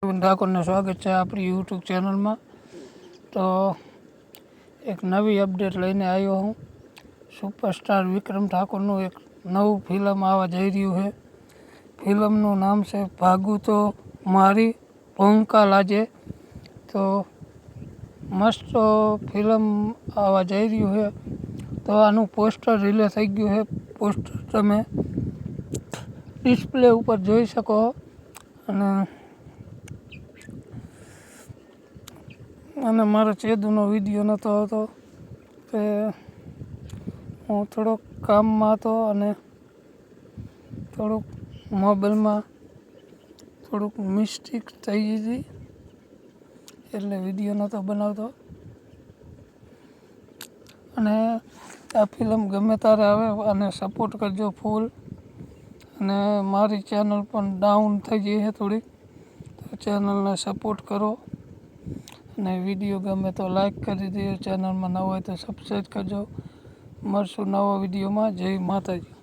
ઠાકોરને સ્વાગત છે આપણી યુટ્યુબ ચેનલમાં। તો એક નવી અપડેટ લઈને આવ્યો હું। સુપરસ્ટાર વિક્રમ ઠાકોરનું એક નવું ફિલ્મ આવવા જઈ રહ્યું છે। ફિલ્મનું નામ છે ભાગું તો મારી ભૂમિકા લાજે। તો મસ્ત ફિલ્મ આવવા જઈ રહ્યું છે। તો આનું પોસ્ટર રિલીઝ થઈ ગયું છે। પોસ્ટર તમે ડિસ્પ્લે ઉપર જોઈ શકો અને મારો ચેદુનો વિડીયો નહોતો આવતો કે હું થોડોક કામમાં હતો અને થોડુંક મોબાઈલમાં થોડુંક મિસ્ટેક થઈ ગઈ હતી એટલે વિડીયો નહોતો બનાવતો। અને આ ફિલ્મ ગમે ત્યારે આવે અને સપોર્ટ કરજો ફૂલ। અને મારી ચેનલ પણ ડાઉન થઈ ગઈ છે થોડીક, તો ચેનલને સપોર્ટ કરો અને વિડીયો ગમે તો લાઈક કરી દો। ચેનલમાં નવા હોય તો સબસ્ક્રાઈબ કરજો। મળશું નવા વિડીયોમાં। જય માતાજી।